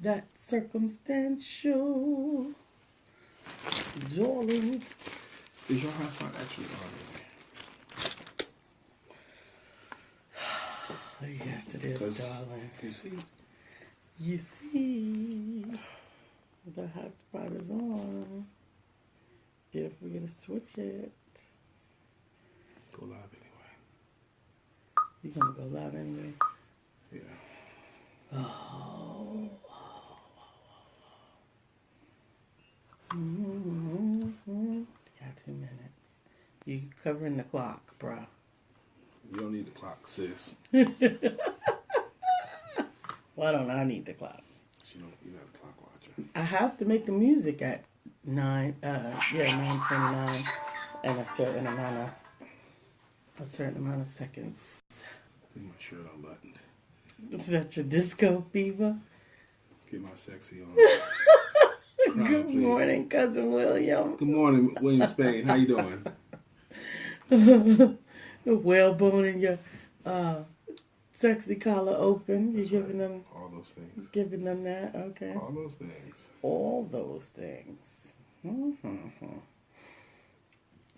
that circumstantial, darling. Is your hotspot actually on? Yes, it is, darling. You see? You see, the hotspot is on. If we're gonna switch it, Go live anyway. you're gonna go live anyway. Yeah. Oh. Mm-hmm. Got 2 minutes. You covering the clock, bruh. You don't need the clock, sis. Why don't I need the clock? You're not a clock watcher. I have to make the music at 9:29, and a certain amount of seconds. Get my shirt unbuttoned. Is that your disco fever? Get my sexy on. Good please. morning, Cousin William. Good morning, William Spain. How you doing? Whalebone in your sexy collar open. You're giving them all those things. Giving them that, okay. All those things. All those things. Mm-hmm.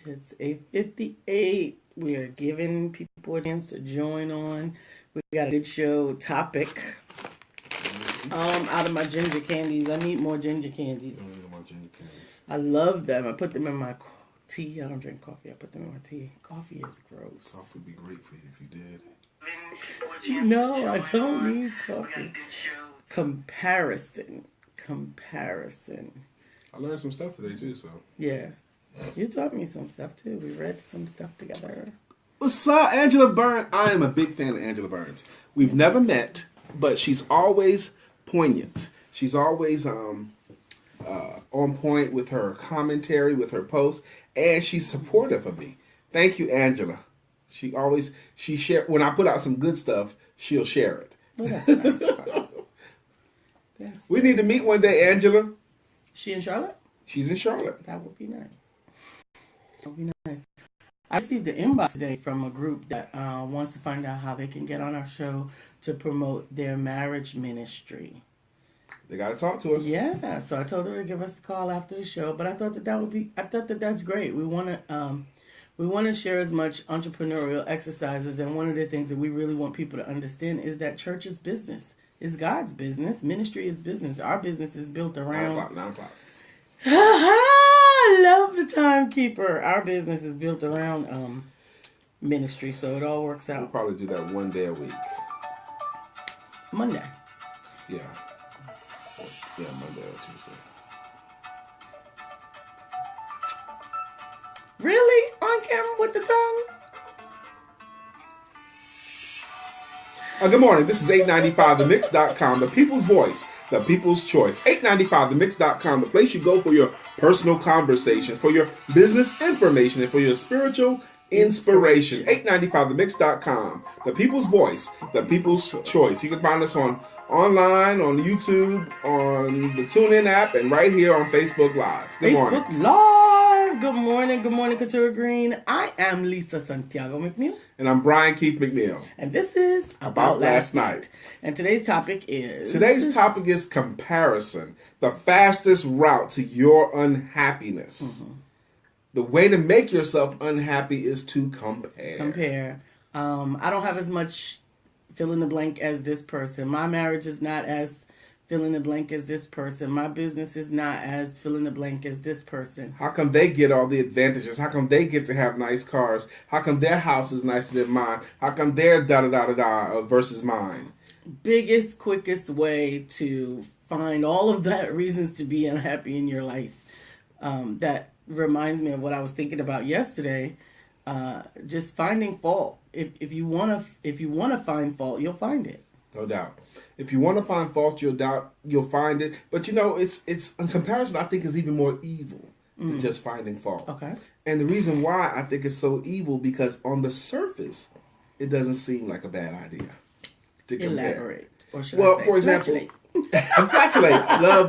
It's 8:58. We are giving people a chance to join on. We got a good show topic. Out of my ginger candies. I need more ginger candies. I love them. I put them in my tea. I don't drink coffee. I put them in my tea. Coffee is gross. Coffee would be great for you if you did. No, I don't need coffee. Comparison. I learned some stuff today too, so. Yeah. You taught me some stuff too. We read some stuff together. What's up, Angela Burns? I am a big fan of Angela Burns. We've never met, but she's always poignant. She's always on point with her commentary, with her posts, and she's supportive of me. Thank you, Angela. She share when I put out some good stuff, she'll share it. Oh, that's nice. We need to meet one day, Angela. She in Charlotte? She's in Charlotte. That would be nice. That would be nice. I received an inbox today from a group that wants to find out how they can get on our show to promote their marriage ministry. They got to talk to us. Yeah, so I told her to give us a call after the show, but I thought that's great. We want to share as much entrepreneurial exercises, and one of the things that we really want people to understand is that church is business. It's God's business. Ministry is business. Our business is built around 9 o'clock. I love the timekeeper. Our business is built around ministry, so it all works out. We'll probably do that one day a week. Monday. Yeah. Yeah, Monday or Tuesday. Really? On camera with the tongue? Good morning. This is 895themix.com, the people's voice, the people's choice. 895themix.com, the place you go for your personal conversations, for your business information, and for your spiritual inspiration. 895themix.com, the people's voice, the people's choice. You can find us online, on YouTube, on the TuneIn app, and right here on Facebook Live. Good morning. Facebook Live. Good morning, Couture Green. I am Lisa Santiago McNeil. And I'm Brian Keith McNeil. And this is About Last Night. And today's topic is comparison, the fastest route to your unhappiness. Mm-hmm. The way to make yourself unhappy is to compare. I don't have as much fill in the blank as this person. My marriage is not as fill in the blank as this person. My business is not as fill in the blank as this person. How come they get all the advantages? How come they get to have nice cars? How come their house is nicer than mine? How come their da-da-da-da-da versus mine? Biggest, quickest way to find all of that reasons to be unhappy in your life. That reminds me of what I was thinking about yesterday. Just finding fault. If you wanna find fault, you'll find it. No doubt. If you want to find fault, you'll find it. But it's in comparison, I think, is even more evil than just finding fault. Okay. And the reason why I think it's so evil, because on the surface, it doesn't seem like a bad idea to compare. Elaborate. Or should I say, for example, flatulate. I love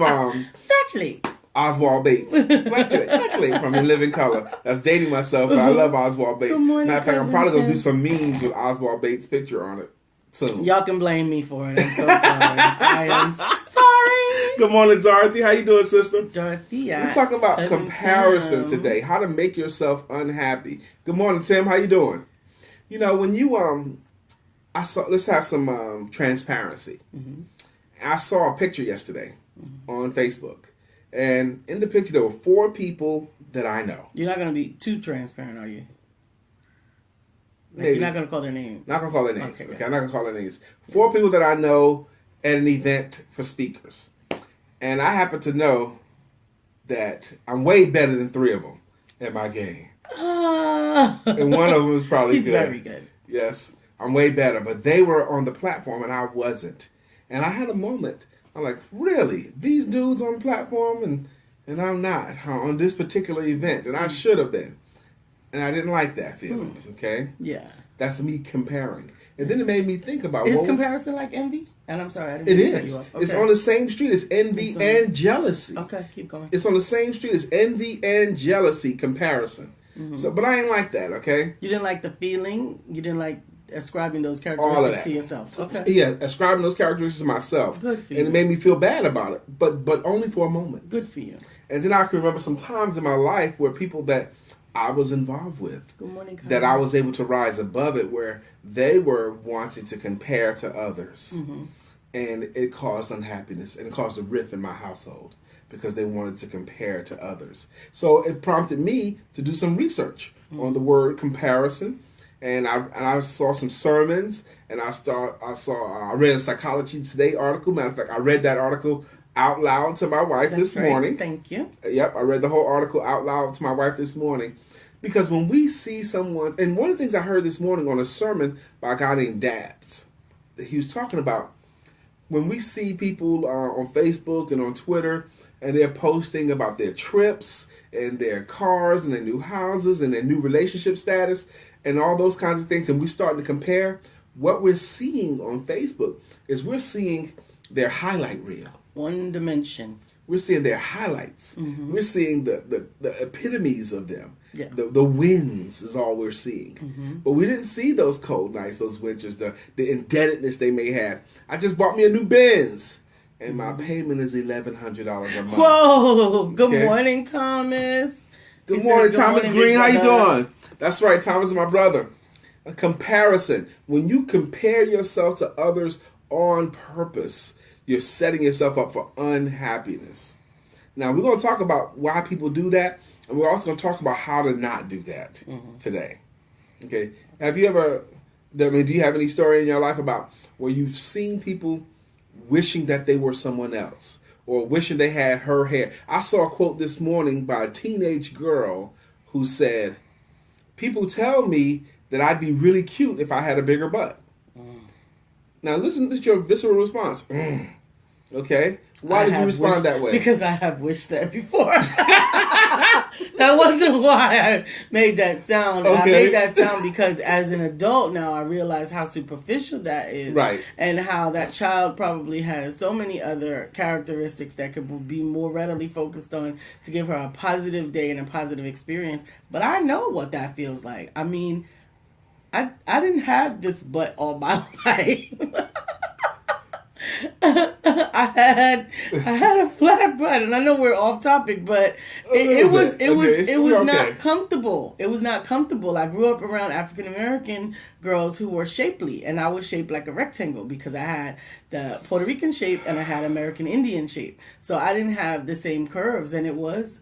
flatulate. Oswald Bates. Flatulate from In Living Color. That's dating myself, but I love Oswald Bates. Matter of fact, I'm probably going to do some memes with Oswald Bates' picture on it soon. Y'all can blame me for it. I'm so sorry. I am sorry. Good morning, Dorothy. How you doing, sister? Dorothy, We're talking about cousin comparison Tim. today. How to make yourself unhappy. Good morning, Tim. How you doing? You know, when you I saw. Let's have some transparency. Mm-hmm. I saw a picture yesterday on Facebook, and in the picture there were 4 people that I know. You're not going to be too transparent, are you? Like, Maybe. you're not going to call their names. Not gonna call their names. Okay, Okay, I'm not gonna call their names. 4 people that I know at an event for speakers, and I happen to know that I'm way better than 3 of them at my game, and one of them is probably He's good. very good. Yes, I'm way better, but they were on the platform and I wasn't, and I had a moment. I'm like, really? These dudes on the platform and I'm not on this particular event, and I should have been, and I didn't like that feeling. Okay, Yeah. that's me comparing. And then it made me think about Is comparison like envy? And I'm sorry, I didn't it mean to cut is. you off. It's Okay. on the same street as envy and jealousy. Okay, keep going. It's on the same street as envy and jealousy comparison. Mm-hmm. So, but I ain't like that. Okay. You didn't like the feeling? You didn't like ascribing those All of characteristics that to yourself? Okay. Yeah, ascribing those characteristics to myself, Good for and you. it made me feel bad about it. But only for a moment. Good for you. And then I can remember some times in my life where people that I was involved with, Good morning, Kyle. that I was able to rise above it, where they were wanting to compare to others. Mm-hmm. And it caused unhappiness, and it caused a rift in my household because they wanted to compare to others. So it prompted me to do some research on the word comparison, and I saw some sermons, and I read a Psychology Today article. Matter of fact, I read that article out loud to my wife That's this great. morning. Thank you. Yep, I read the whole article out loud to my wife this morning. Because when we see someone, and one of the things I heard this morning on a sermon by a guy named Dabbs, he was talking about when we see people on Facebook and on Twitter, and they're posting about their trips and their cars and their new houses and their new relationship status and all those kinds of things, and we start to compare, what we're seeing on Facebook is we're seeing their highlight reel. One dimension. We're seeing their highlights. Mm-hmm. We're seeing the epitomes of them. Yeah. The wins is all we're seeing. Mm-hmm. But we didn't see those cold nights, those winters, the indebtedness they may have. I just bought me a new Benz, and my payment is $1,100 a month. Whoa! Good Okay. morning, Thomas. Good He morning, says, Thomas morning, Green. big How you brother. doing? That's right, Thomas is my brother. A comparison. When you compare yourself to others on purpose, you're setting yourself up for unhappiness. Now, we're going to talk about why people do that, and we're also going to talk about how to not do that today. Okay? Have you ever, do you have any story in your life about where you've seen people wishing that they were someone else or wishing they had her hair? I saw a quote this morning by a teenage girl who said, "People tell me that I'd be really cute if I had a bigger butt." Now, listen to your visceral response. Okay? Why did you respond that way? Because I have wished that before. That wasn't why I made that sound. I Okay. made that sound because as an adult now, I realize how superficial that is. Right. And how that child probably has so many other characteristics that could be more readily focused on to give her a positive day and a positive experience. But I know what that feels like. I mean, I didn't have this butt all my life. I had a flat butt, and I know we're off topic, but it was not comfortable. It was not comfortable. I grew up around African American girls who were shapely, and I was shaped like a rectangle because I had the Puerto Rican shape and I had American Indian shape. So I didn't have the same curves, and it was.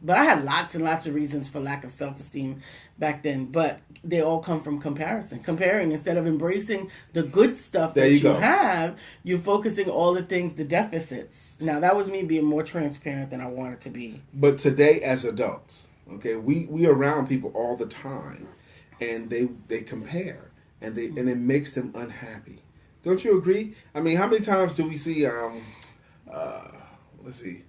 But I had lots and lots of reasons for lack of self-esteem back then. But they all come from comparing instead of embracing the good stuff that you have. You're focusing all the things, the deficits. Now that was me being more transparent than I wanted to be. But today, as adults, okay, we are around people all the time, and they compare, and it makes them unhappy. Don't you agree? I mean, how many times do we see? Let's see.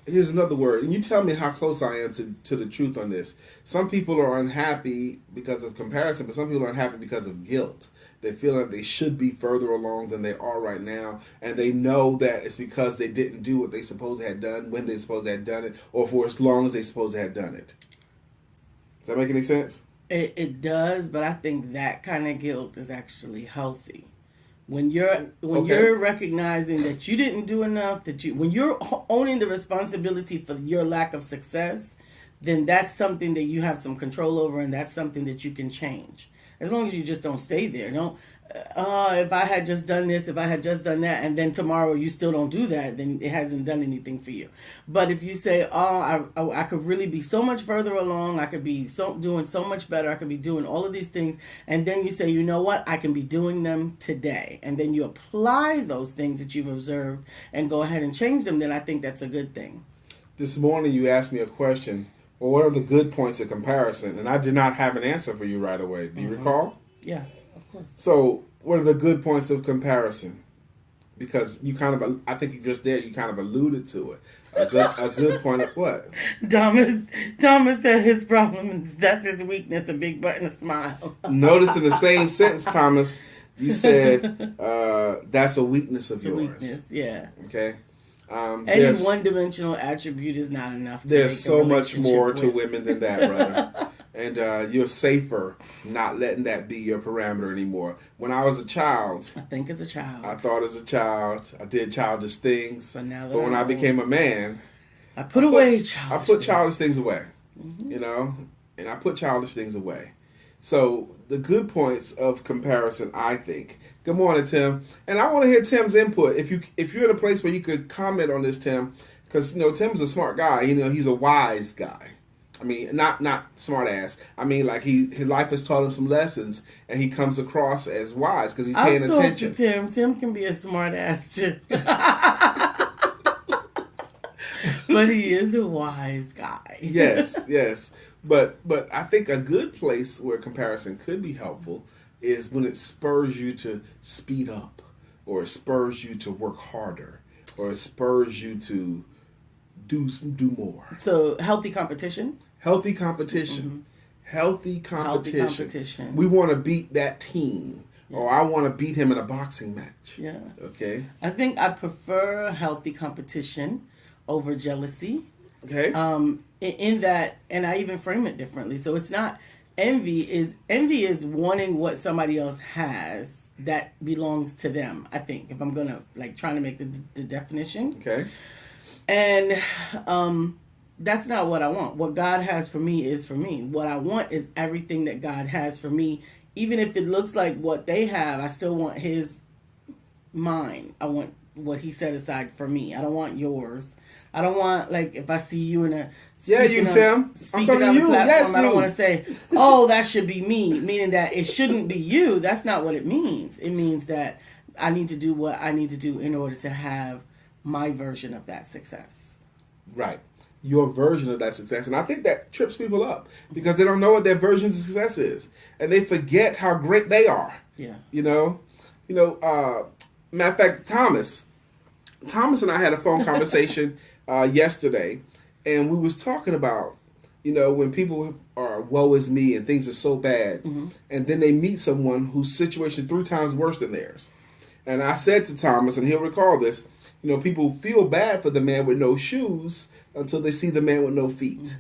Here's another word, and you tell me how close I am to the truth on this. Some people are unhappy because of comparison, but some people are unhappy because of guilt. They feel like they should be further along than they are right now, and they know that it's because they didn't do what they supposed to have done when they supposed to have done it, or for as long as they supposed to have done it. Does that make any sense? It does, but I think that kind of guilt is actually healthy. When you're recognizing that you didn't do enough, when you're owning the responsibility for your lack of success, then that's something that you have some control over, and that's something that you can change. As long as you just don't stay there. Don't, if I had just done this, if I had just done that, and then tomorrow you still don't do that, then it hasn't done anything for you. But if you say, I could really be so much further along, I could be doing so much better, I could be doing all of these things, and then you say, you know what, I can be doing them today, and then you apply those things that you've observed and go ahead and change them, then I think that's a good thing. This morning you asked me a question. Well, what are the good points of comparison? And I did not have an answer for you right away. Do you recall? Yeah, of course. So, what are the good points of comparison? Because you I think you just kind of alluded to it. A good point of what? Thomas said his problem is that's his weakness, a big butt and a smile. Notice in the same sentence, Thomas, you said that's a weakness of yours. Weakness, yeah. Okay. Any one-dimensional attribute is not enough. There's so much more to women than that, brother. And you're safer not letting that be your parameter anymore. When I was a child, I think as a child, I thought as a child, I did childish things. But when I became a man, I put childish things away. Mm-hmm. You know, and I put childish things away. So the good points of comparison, I think. Good morning, Tim. And I want to hear Tim's input. If you're in a place where you could comment on this, Tim, because Tim's a smart guy. He's a wise guy. I mean, not smart ass. I mean, like his life has taught him some lessons, and he comes across as wise because he's paying attention. Tim can be a smart ass too, but he is a wise guy. Yes. But I think a good place where comparison could be helpful is when it spurs you to speed up, or it spurs you to work harder, or it spurs you to do more. So healthy competition. Mm-hmm. Healthy competition. We want to beat that team, or I want to beat him in a boxing match. Yeah. Okay. I think I prefer healthy competition over jealousy. Okay. In that, and I even frame it differently. So it's not envy is wanting what somebody else has that belongs to them. I think if I'm gonna trying to make the definition. Okay. And that's not what I want. What God has for me is for me. What I want is everything that God has for me. Even if it looks like what they have, I still want mine. I want what he set aside for me. I don't want yours. I don't want, if I see you in a... Tim. I'm talking to you. Yes, I don't want to say, oh, that should be me, meaning that it shouldn't be you. That's not what it means. It means that I need to do what I need to do in order to have my version of that success. Right. Your version of that success. And I think that trips people up because they don't know what their version of success is. And they forget how great they are. Yeah. Matter of fact, Thomas and I had a phone conversation yesterday, and we was talking about, when people are woe is me and things are so bad, mm-hmm. and then they meet someone whose situation is 3 times worse than theirs. And I said to Thomas, and he'll recall this, people feel bad for the man with no shoes until they see the man with no feet.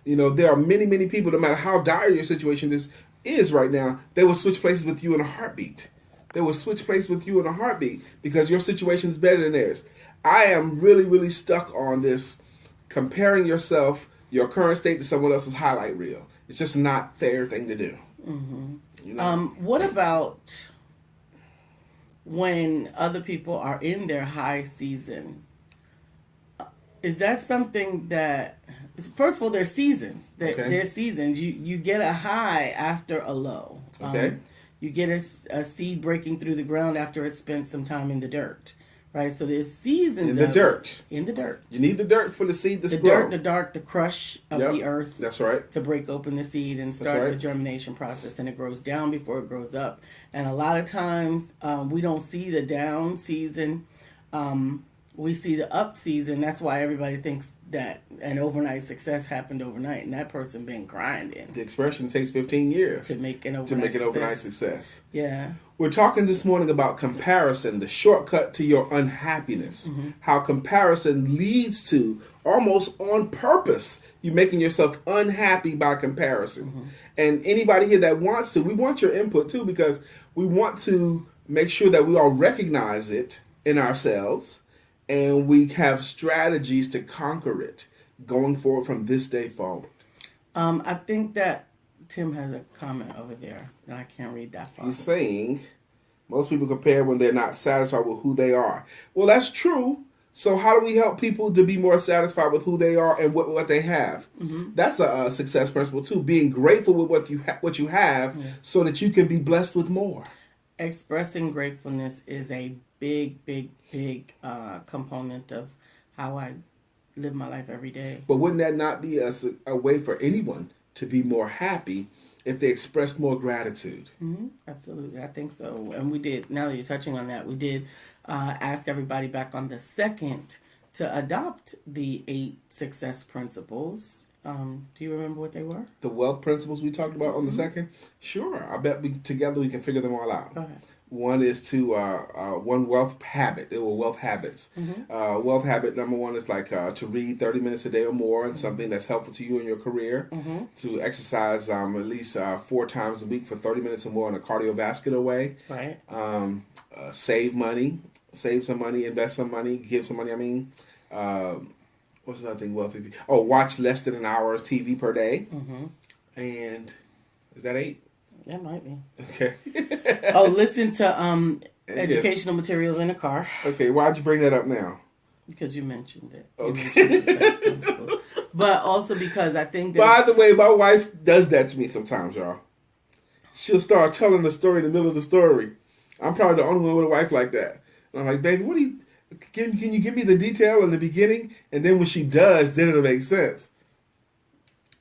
Mm-hmm. There are many, many people, no matter how dire your situation is right now, they will switch places with you in a heartbeat. They will switch places with you in a heartbeat because your situation is better than theirs. I am really, really stuck on this comparing yourself, your current state, to someone else's highlight reel. It's just not a fair thing to do. Mm-hmm. What about when other people are in their high season? Is that something that, first of all, there's seasons. There's seasons. You get a high after a low. Okay. You get a seed breaking through the ground after it's spent some time in the dirt. Right, so there's seasons in the dirt. In the dirt. You need the dirt for the seed to grow. The dirt, the dark, the crush of the earth. That's right. To break open the seed and start the germination process, and it grows down before it grows up. And a lot of times we don't see the down season. We see the up season. That's why everybody thinks that an overnight success happened overnight, and that person been grinding. The expression takes 15 years to make an overnight success. Yeah. We're talking this morning about comparison, the shortcut to your unhappiness. Mm-hmm. How comparison leads to, almost on purpose, you making yourself unhappy by comparison. Mm-hmm. And anybody here that wants to, we want your input too, because we want to make sure that we all recognize it in ourselves and we have strategies to conquer it going forward from this day forward. I think that Tim has a comment over there, and I can't read that far. He's saying most people compare when they're not satisfied with who they are. Well, that's true. So how do we help people to be more satisfied with who they are and what they have? Mm-hmm. That's a success principle too. Being grateful with what you have, so that you can be blessed with more. Expressing gratefulness is a big component of how I live my life every day. But wouldn't that not be a way for anyone to be more happy if they expressed more gratitude? Mm-hmm. Absolutely, I think so. And we did, now that you're touching on that, we did ask everybody back on the 2nd to adopt the 8 success principles. Do you remember what they were? The wealth principles we talked about on the 2nd? Sure. I bet together we can figure them all out. Go ahead. One is to one wealth habit. It were wealth habits. Mm-hmm. Wealth habit number 1 is like to read 30 minutes a day or more, and something that's helpful to you in your career. Mm-hmm. To exercise at least 4 times a week for 30 minutes or more in a cardiovascular way. Right. Save money. Save some money. Invest some money. Give some money. I mean, what's another thing wealthy? Oh, watch less than an hour of TV per day. Mm-hmm. And is that 8? That might be. Okay. Oh, listen to educational materials in the car. Okay, why'd you bring that up now? Because you mentioned it. Okay. But also because I think that... By the way, my wife does that to me sometimes, y'all. She'll start telling the story in the middle of the story. I'm probably the only one with a wife like that. And I'm like, baby, what do you... Can you give me the detail in the beginning? And then when she does, then it'll make sense.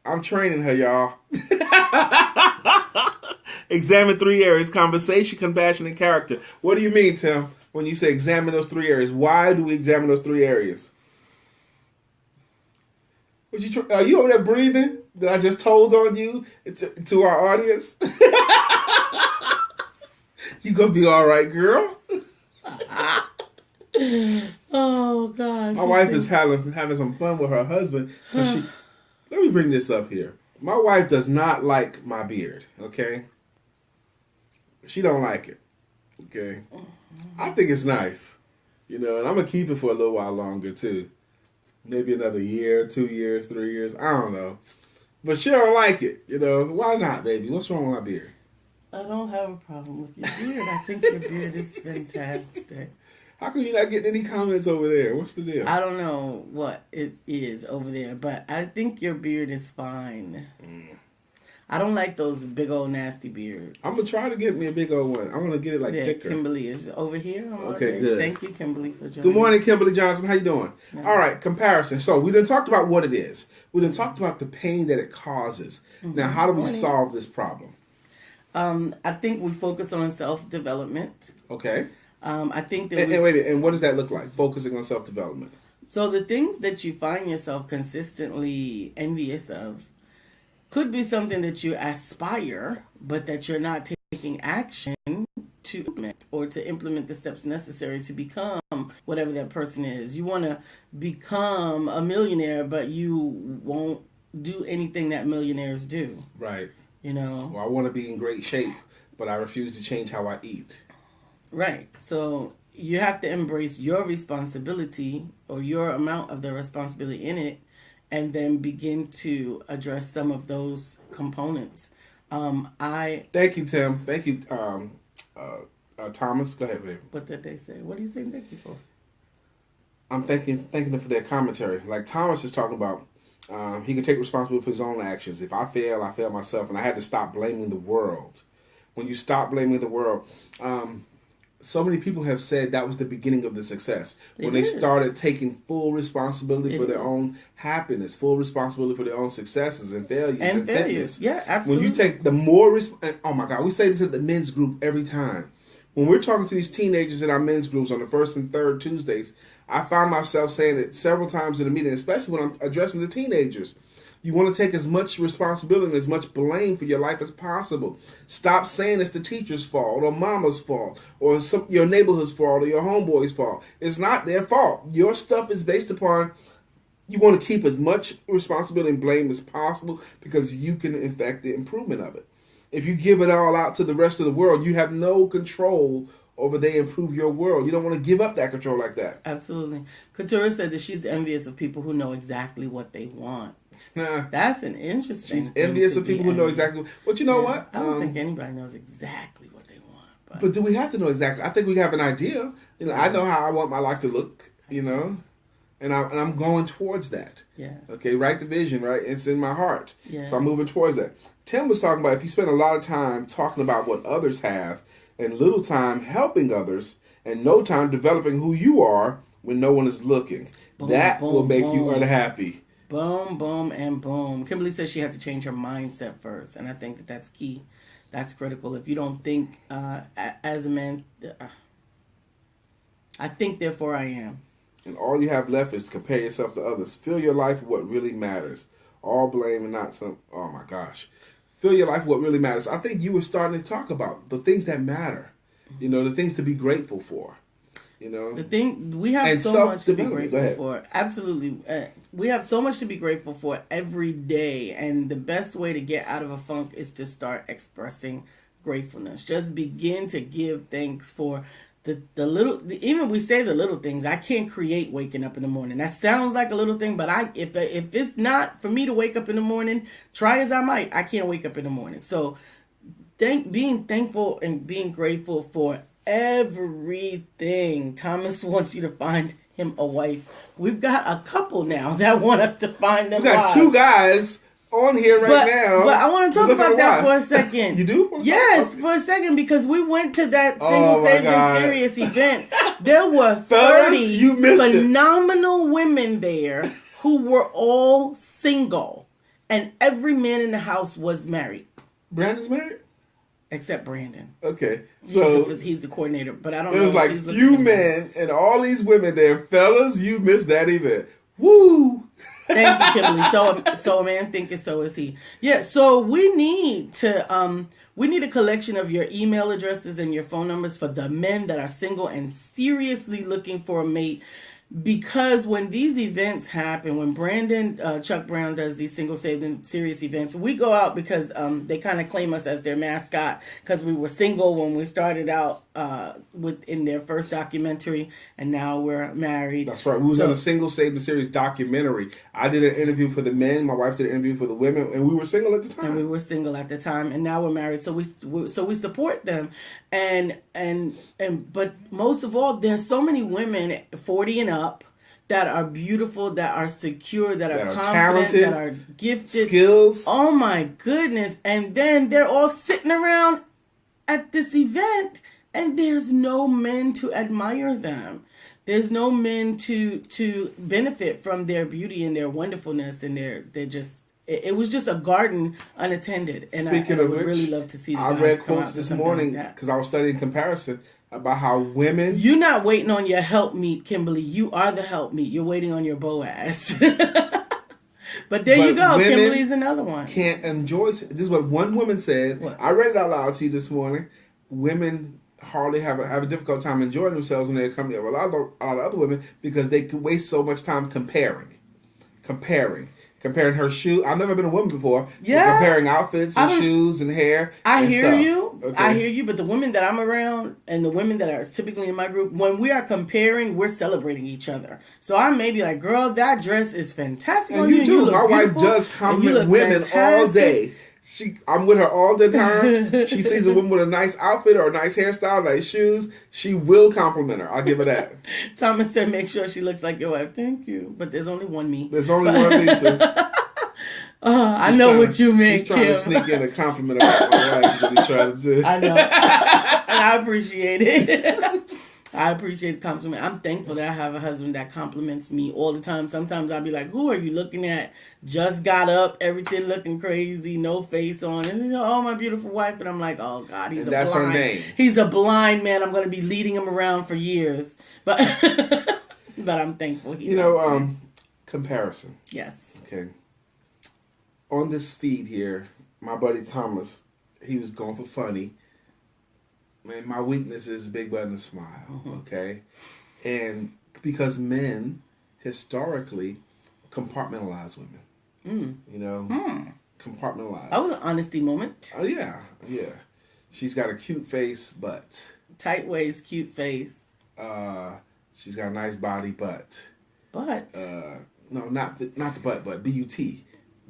I'm training her, y'all. Examine 3 areas: conversation, compassion, and character. What do you mean, Tim, when you say examine those 3 areas? Why do we examine those 3 areas? Are you over there breathing that I just told on you to our audience? You gonna be all right, girl. Oh, gosh. My wife is having some fun with her husband. Let me bring this up here. My wife does not like my beard, okay? She don't like it, okay? I think it's nice, and I'm going to keep it for a little while longer, too. Maybe another year, 2 years, 3 years, I don't know. But she don't like it, Why not, baby? What's wrong with my beard? I don't have a problem with your beard. I think your beard is fantastic. How come you're not getting any comments over there? What's the deal? I don't know what it is over there, but I think your beard is fine. I don't like those big old nasty beards. I'm going to try to get me a big old one. I'm going to get it thicker. Kimberly is over here. Okay, good. Thank you, Kimberly, for joining. Good morning, Kimberly Johnson. How you doing? No. All right, comparison. So we done talked about what it is. We done talked about the pain that it causes. Mm-hmm. Now, how do we solve this problem? I think we focus on self-development. Okay. I think that and what does that look like? Focusing on self-development. So the things that you find yourself consistently envious of could be something that you aspire, but that you're not taking action to implement or to implement the steps necessary to become whatever that person is. You want to become a millionaire, but you won't do anything that millionaires do. Right. Well, I want to be in great shape, but I refuse to change how I eat. Right. So you have to embrace your responsibility or your amount of the responsibility in it, and then begin to address some of those components. Thank you, Tim. Thank you, Thomas. Go ahead, baby. What did they say? What are you saying thank you for? I'm thanking them for their commentary. Like Thomas is talking about, he can take responsibility for his own actions. If I fail, I fail myself, and I had to stop blaming the world. When you stop blaming the world, so many people have said that was the beginning of the success. When they started taking full responsibility for their own happiness, full responsibility for their own successes and failures and fitness. Yeah, absolutely. When you take the more, oh my God, we say this at the men's group every time. When we're talking to these teenagers in our men's groups on the first and third Tuesdays, I find myself saying it several times in the meeting, especially when I'm addressing the teenagers. You want to take as much responsibility and as much blame for your life as possible. Stop saying it's the teacher's fault or mama's fault or your neighborhood's fault or your homeboy's fault. It's not their fault. Your stuff is based upon you want to keep as much responsibility and blame as possible because you can affect the improvement of it. If you give it all out to the rest of the world, you have no control over they improve your world. You don't want to give up that control like that. Absolutely. Couture said that she's envious of people who know exactly what they want. That's an interesting She's envious of people who know exactly. But you know what? I don't think anybody knows exactly what they want. But do we have to know exactly? I think we have an idea. You know, I know how I want my life to look, you know, and I'm going towards that. Yeah. Okay, write the vision, right? It's in my heart. Yeah. So I'm moving towards that. Tim was talking about if you spend a lot of time talking about what others have and little time helping others and no time developing who you are when no one is looking, that will make you unhappy. Boom, boom, and boom. Kimberly says she had to change her mindset first, and I think that that's key. That's critical. If you don't think as a man, I think, therefore I am. And all you have left is to compare yourself to others. Fill your life with what really matters. All blame and not some. Oh my gosh. Fill your life with what really matters. I think you were starting to talk about the things that matter. You know, the things to be grateful for. You know, the thing we have so much to be grateful for. Absolutely, we have so much to be grateful for every day, and the best way to get out of a funk is to start expressing gratefulness. Just begin to give thanks for the little. Even we say the little things. I can't create waking up in the morning. That sounds like a little thing, but if it's not for me to wake up in the morning, try as I might, I can't wake up in the morning. So, being thankful and being grateful for everything. Thomas wants you to find him a wife. We've got a couple now that want us to find them. We got two guys on here now. But I want to talk about that for a second. You do? Yes, for a second, because we went to that Single Saved and Serious event. There were 30 phenomenal women there who were all single, and every man in the house was married. Brandon's married? Except Brandon. Okay, so he's the coordinator, but I don't know. There was like few men and all these women there. Fellas, you missed that event. Woo! Thank you, Kimberly. So a man thinketh, so is he. Yeah. So we need a collection of your email addresses and your phone numbers for the men that are single and seriously looking for a mate. Because when these events happen, when Chuck Brown does these Single Saved and Serious events, we go out because they kind of claim us as their mascot because we were single when we started out in their first documentary, and now we're married. That's right. We was on a Single Saved and Serious documentary. I did an interview for the men. My wife did an interview for the women, and we were single at the time. And now we're married. So we support them, but most of all, there's so many women 40 and up that are beautiful, that are secure, that are confident, talented, that are gifted, skills. Oh my goodness! And then they're all sitting around at this event, and there's no men to admire them. There's no men to benefit from their beauty and their wonderfulness, and they're just. It was just a garden unattended, and I would really love to see. I read quotes this morning because I was studying comparison about how women. You're not waiting on your helpmeet, Kimberly. You are the helpmeet. You're waiting on your Boaz. But you go. Kimberly's another one. Can't enjoy. This is what one woman said. What? I read it out loud to you this morning. Women hardly have a difficult time enjoying themselves when they come with a lot of other women because they could waste so much time comparing her shoe. I've never been a woman before. Yeah. Comparing outfits and shoes and hair. I hear you. Okay. I hear you. But the women that I'm around and the women that are typically in my group, when we are comparing, we're celebrating each other. So I may be like, girl, that dress is fantastic. And you do. My wife does compliment women all day. I'm with her all the time. She sees a woman with a nice outfit or a nice hairstyle, nice shoes. She will compliment her. I'll give her that. Thomas said, make sure she looks like your wife. Thank you. But there's only one me. There's only one me, so. I know what you mean, He's trying to sneak in a compliment about my wife. Is what he's trying to do. I know. And I appreciate it. I appreciate the compliment. I'm thankful that I have a husband that compliments me all the time. Sometimes I'll be like, who are you looking at? Just got up, everything looking crazy, no face on. And oh, my beautiful wife. And I'm like, oh, God, that's her name. He's a blind man. I'm going to be leading him around for years. But but I'm thankful he does. Comparison. Yes. Okay. On this feed here, my buddy Thomas, he was going for funny. Man, my weakness is big butt and a smile, okay? And because men historically compartmentalize women, you know, compartmentalize. That was an honesty moment. Oh, yeah. She's got a cute face, but Tight waist, cute face. She's got a nice body, but Butt. no, not the butt, but B-U-T,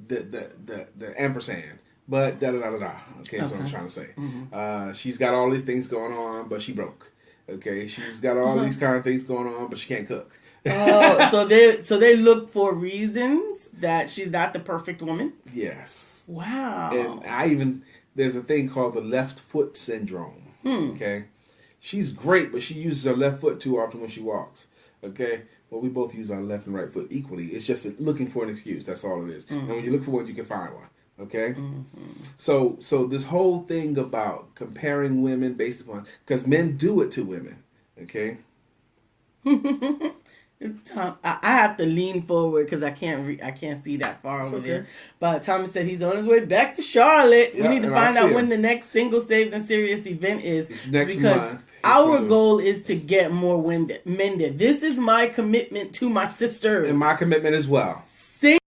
the ampersand. But da da da da da. Okay, that's what I'm trying to say. Mm-hmm. She's got all these things going on, but she broke. Okay, she's got all these kind of things going on, but she can't cook. Oh, so they look for reasons that she's not the perfect woman. Yes. Wow. And there's a thing called the left foot syndrome. Okay, she's great, but she uses her left foot too often when she walks. Okay, well, we both use our left and right foot equally. It's just looking for an excuse. That's all it is. And when you look for one, you can find one. Okay, so this whole thing about comparing women based upon, because men do it to women. Okay. Tom, I have to lean forward because I can't see that far over there. But Thomas said he's on his way back to Charlotte. Yeah, we need to find out when the next Single Saved and Serious event is. It's next because month. our goal is to get more men there. This is my commitment to my sisters. And my commitment as well.